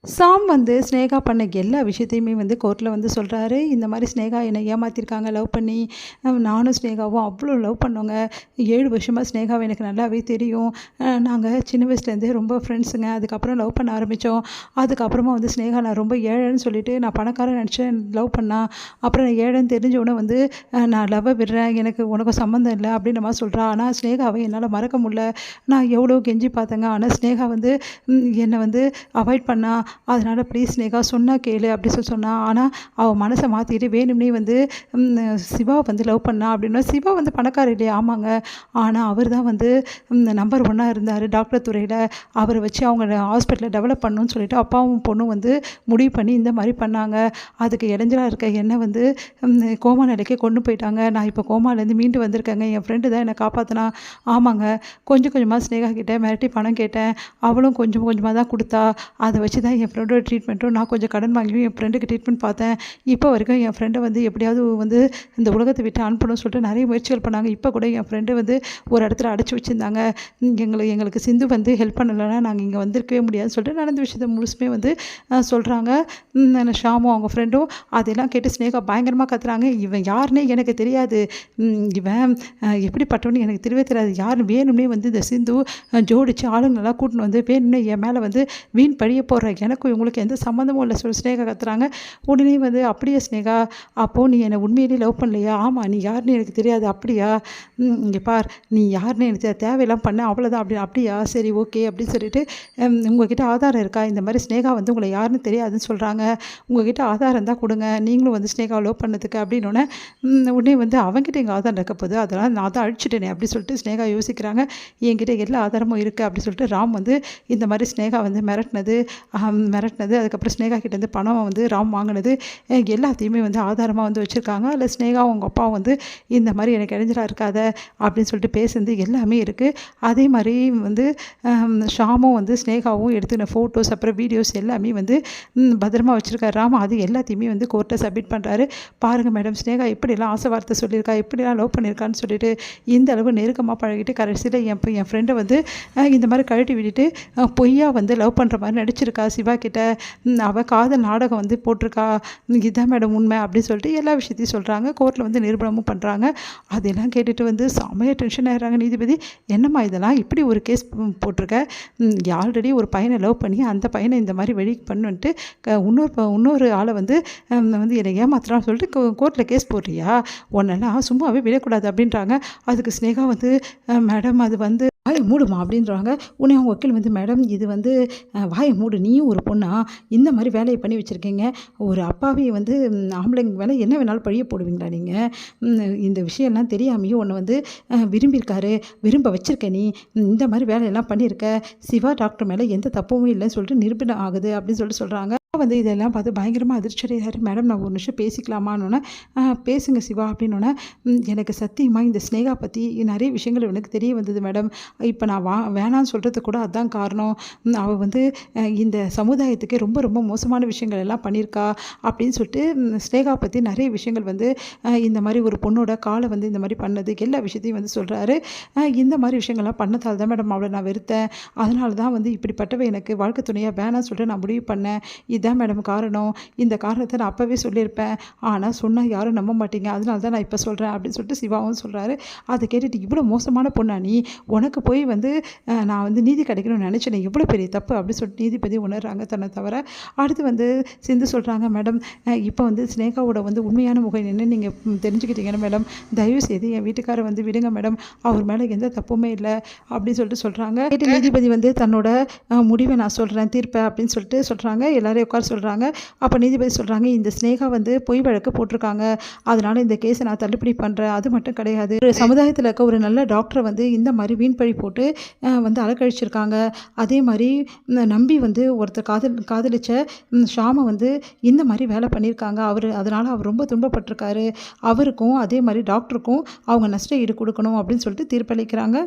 சாம் வந்து ஸ்னேகா பண்ண எல்லா விஷயத்தையுமே வந்து கோர்ட்டில் வந்து சொல்கிறாரு. இந்த மாதிரி ஸ்னேகா என்னை ஏமாற்றிருக்காங்க லவ் பண்ணி. நானும் ஸ்னேகாவும் அவ்வளோ லவ் பண்ணோங்க. 7 வருஷமாக ஸ்னேகாவை எனக்கு நல்லாவே தெரியும். நாங்கள் சின்ன வயசுலேருந்தே ரொம்ப ஃப்ரெண்ட்ஸுங்க. அதுக்கப்புறம் லவ் பண்ண ஆரம்பித்தோம். அதுக்கப்புறமா வந்து ஸ்னேகா நான் ரொம்ப ஏழைன்னு சொல்லிட்டு நான் பணக்காரன் நினச்சேன் லவ் பண்ணா. அப்புறம் நான் ஏழைன்னு தெரிஞ்ச வந்து நான் லவ்வை விடுறேன், எனக்கு உனக்கும் சம்மந்தம் இல்லை அப்படின்ற மாதிரி சொல்கிறா. ஆனால் ஸ்னேகாவை என்னால் மறக்க முடியல. நான் எவ்வளோ கெஞ்சி பார்த்தேங்க. ஆனால் ஸ்னேகா வந்து என்னை வந்து அவாய்ட் பண்ணா. அதனால் ப்ளீஸ் ஸ்னேகா சொன்னா கேளு அப்படி சொன்னா. ஆனால் அவள் மனசை மாற்றிட்டு வேணும்னே வந்து சிவா வந்து லவ் பண்ணா அப்படின்னா. சிவா வந்து பணக்காரர் இல்லையா? ஆமாங்க. ஆனால் அவர் தான் வந்து நம்பர் 1 இருந்தார் டாக்டர் துறையில். அவரை வச்சு அவங்க ஹாஸ்பிட்டலை டெவலப் பண்ணணும்னு சொல்லிட்டு அப்பாவும் பொண்ணும் வந்து முடிவு பண்ணி இந்த மாதிரி பண்ணாங்க. அதுக்கு இடைஞ்சலாக இருக்க என்னை வந்து கோமா நிலைக்கே கொண்டு போயிட்டாங்க. நான் இப்போ கோமாலேருந்து மீண்டு வந்திருக்கேங்க. என் ஃப்ரெண்டு தான் என்னை காப்பாற்றினா. ஆமாங்க. கொஞ்சம் கொஞ்சமாக ஸ்னேகா கிட்டே மிரட்டி பணம் கேட்டேன். அவளும் கொஞ்சம் கொஞ்சமாக தான் கொடுத்தா. அதை வச்சு தான் என் ஃப்ரெண்டோட ட்ரீட்மெண்ட்டும் நான் கொஞ்சம் கடன் வாங்கியும் என் ஃப்ரெண்டுக்கு ட்ரீட்மெண்ட் பார்த்தேன். இப்போ வரைக்கும் என் ஃப்ரெண்டை வந்து எப்படியாவது வந்து இந்த உலகத்தை விட்டு அனுப்பணும்னு சொல்லிட்டு நிறைய முயற்சிகள் பண்ணாங்க. இப்போ கூட என் ஃப்ரெண்டு வந்து ஒரு இடத்துல அடைச்சி வச்சுருந்தாங்க. எங்களுக்கு சிந்து வந்து ஹெல்ப் பண்ணலைன்னா நாங்கள் இங்கே வந்திருக்கவே முடியாதுன்னு சொல்லிட்டு நடந்த விஷயத்த முழுசுமே வந்து சொல்கிறாங்க. ஷாமும் அவங்க ஃப்ரெண்டும் அதெல்லாம் கேட்டு ஸ்னேகா பயங்கரமாக கத்துறாங்க. இவன் யாருன்னே எனக்கு தெரியாது, இவன் எப்படிப்பட்டவன்னு எனக்கு தெரியவே தெரியாது, யார் வேணும்னே வந்து இந்த சிந்து ஜோடிச்சு ஆளுங்களெல்லாம் கூட்டின்னு வந்து வேணும்னே என் மேலே வந்து வீண் பழிய போடுற, எனக்கும் இவங்களுக்கு எந்த சம்மந்தமும் இல்லை சொல்லி ஸ்னேகா கத்துறாங்க. உடனே வந்து அப்படியே ஸ்னேகா, அப்போது நீ என்னை உண்மையிலேயே லவ் பண்ணலையா? ஆமாம். நீ யாருன்னு எனக்கு தெரியாது. அப்படியா? இங்கே பார், நீ யாருன்னு எனக்கு தேவையெல்லாம் பண்ண அவ்வளோதான். அப்படியா? சரி ஓகே அப்படின்னு சொல்லிட்டு உங்ககிட்ட ஆதாரம் இருக்கா? இந்த மாதிரி ஸ்னேகா வந்து உங்களை யாருன்னு தெரியாதுன்னு சொல்கிறாங்க. உங்ககிட்ட ஆதாரம் தான் கொடுங்க, நீங்களும் வந்து ஸ்னேகா லவ் பண்ணதுக்கு அப்படின்னோடனே உடனே வந்து அவங்ககிட்ட எங்கள் ஆதாரம் இருக்க போது, அதெல்லாம் நான் தான் அழிச்சிட்டேனே அப்படி சொல்லிட்டு ஸ்னேகா யோசிக்கிறாங்க. என்கிட்ட எல்லா ஆதாரமும் இருக்குது அப்படி சொல்லிட்டு ராம் வந்து இந்த மாதிரி ஸ்னேகா வந்து மிரட்டினது, அதுக்கப்புறம் ஸ்னேகா கிட்டேருந்து பணம் வந்து ராம் வாங்கினது எல்லாத்தையுமே வந்து ஆதாரமாக வந்து வச்சுருக்காங்க. அதில் ஸ்னேகா அவங்க அப்பா வந்து இந்த மாதிரி எனக்கு இடைஞ்சலாக இருக்காத அப்படின்னு சொல்லிட்டு பேசுனது எல்லாமே இருக்குது. அதே மாதிரி வந்து ஷாமும் வந்து ஸ்னேகாவும் எடுத்துன ஃபோட்டோஸ் அப்புறம் வீடியோஸ் எல்லாமே வந்து பத்திரமா வச்சுருக்காரு ராம். அது எல்லாத்தையுமே வந்து கோர்ட்டை சப்மிட் பண்ணுறாரு. பாருங்கள் மேடம், ஸ்னேகா எப்படிலாம் ஆசை வார்த்தை சொல்லியிருக்கா, எப்படிலாம் லவ் பண்ணியிருக்கான்னு சொல்லிட்டு இந்த அளவு நெருக்கமாக பழகிட்டு கடைசியில் என் ஃப்ரெண்டை வந்து இந்த மாதிரி கழட்டி விட்டுட்டு பொய்யா வந்து லவ் பண்ணுற மாதிரி நடிச்சிருக்கா சிவா கிட்ட. அவள் காதல் நாடகம் வந்து போட்டிருக்கா, இதுதான் மேடம் உண்மை அப்படின்னு சொல்லிட்டு எல்லா விஷயத்தையும் சொல்கிறாங்க. கோர்ட்டில் வந்து நிரூபணமும் பண்ணுறாங்க. அதெல்லாம் கேட்டுட்டு வந்து செம்மையாக டென்ஷன் ஆகிடுறாங்க நீதிபதி. என்னம்மா இதெல்லாம் இப்படி ஒரு கேஸ் போட்டிருக்க, ஆல்ரெடி ஒரு பையனை லவ் பண்ணி அந்த பையனை இந்த மாதிரி வெளி பண்ணிட்டு இன்னொரு ஆளை வந்து என்னை ஏமாத்துறான்னு சொல்லிட்டு கோர்ட்டில் கேஸ் போடுறியா? உன்னெல்லாம் சும்மாவே விடக்கூடாது அப்படின்றாங்க. அதுக்கு ஸ்னேகா வந்து மேடம் அது வந்து வாயை மூடுமா அப்படின்றாங்க. உடனே அவங்க வக்கீல் வந்து மேடம் இது வந்து வாயை மூடு, நீயும் ஒரு பொண்ணா இந்த மாதிரி வேலையை பண்ணி வச்சுருக்கீங்க, ஒரு அப்பாவே வந்து ஆம்பளைங்க வேலை என்ன வேணாலும் பழிய போடுவீங்களா நீங்கள்? இந்த விஷயம்லாம் தெரியாமையும் உன்னை வந்து விரும்ப வச்சுருக்க, நீ இந்த மாதிரி வேலையெல்லாம் பண்ணியிருக்க, சிவா டாக்டர் மேலே எந்த தப்பும் இல்லைன்னு சொல்லிட்டு நிரூபணம் ஆகுது அப்படின்னு சொல்லிட்டு சொல்கிறாங்க. வந்து இதெல்லாம் பார்த்து பயங்கரமாக அதிர்ச்சியடையாரு. மேடம் நான் ஒரு நிமிஷம் பேசிக்கலாமான்னொன்னே பேசுங்க சிவா அப்படின்னோடனே எனக்கு சத்தியமாக இந்த ஸ்னேகா பற்றி நிறைய விஷயங்கள் எனக்கு தெரிய வந்தது மேடம். இப்போ நான் வேணான்னு சொல்கிறதுக்கு கூட அதுதான் காரணம். அவள் வந்து இந்த சமுதாயத்துக்கே ரொம்ப ரொம்ப மோசமான விஷயங்கள் எல்லாம் பண்ணியிருக்கா அப்படின்னு சொல்லிட்டு ஸ்னேகா பற்றி நிறைய விஷயங்கள் வந்து இந்த மாதிரி ஒரு பொண்ணோட காலை வந்து இந்த மாதிரி பண்ணது எல்லா விஷயத்தையும் வந்து சொல்கிறாரு. இந்த மாதிரி விஷயங்கள்லாம் பண்ணதால் தான் மேடம் அவளை நான் வெறுத்தேன், அதனால தான் வந்து இப்படிப்பட்டவை எனக்கு வாழ்க்கை துணையாக வேணான்னு சொல்லிட்டு நான் முடிவு பண்ணேன், இதுதான் மேடம் காரணம், இந்த காரணத்தை நான் அப்போவே சொல்லியிருப்பேன், ஆனால் சொன்னால் யாரும் நம்ப மாட்டீங்க, அதனால தான் நான் இப்போ சொல்கிறேன் அப்படின்னு சொல்லிட்டு சிவாவும் சொல்கிறாரு. அதை கேட்டுட்டு இவ்வளோ மோசமான பொண்ணா நீ, உனக்கு போய் வந்து நான் வந்து நீதி கிடைக்கணும்னு நினச்சேன், எவ்வளோ பெரிய தப்பு அப்படின்னு சொல்லிட்டு நீதிபதி உணர்றாங்க தன்னை தவிர. அடுத்து வந்து சிந்து சொல்கிறாங்க மேடம் இப்போ வந்து ஸ்னேகாவோட வந்து உண்மையான முகம் என்ன நீங்கள் தெரிஞ்சுக்கிட்டீங்கன்னா மேடம் தயவு செய்து என் வீட்டுக்காரை வந்து விடுங்க மேடம், அவர் மேலே எந்த தப்புமே இல்லை அப்படின்னு சொல்லிட்டு சொல்கிறாங்க. நீதிபதி வந்து தன்னோட முடிவை நான் சொல்கிறேன் தீர்ப்பேன் அப்படின்னு சொல்லிட்டு சொல்கிறாங்க. எல்லாரையும் உட்கார சொல்கிறாங்க. அப்போ நீதிபதி சொல்கிறாங்க இந்த ஸ்னேகா வந்து பொய் வழக்கு போட்டிருக்காங்க, அதனால் இந்த கேஸை நான் தள்ளுபடி பண்ணுறேன். அது மட்டும் கிடையாது, ஒரு சமுதாயத்தில் இருக்க ஒரு நல்ல டாக்டரை வந்து இந்த மாதிரி வீண் பழி போட்டு வந்து அலக்கழிச்சிருக்காங்க. அதே மாதிரி நம்பி வந்து ஒருத்தர் காதலிச்ச ஷாமை வந்து இந்த மாதிரி வேலை பண்ணியிருக்காங்க. அதனால் அவர் ரொம்ப துன்பப்பட்டிருக்காரு. அவருக்கும் அதே மாதிரி டாக்டருக்கும் அவங்க நஷ்ட ஈடு கொடுக்கணும் அப்படின்னு சொல்லிட்டு தீர்ப்பளிக்கிறாங்க.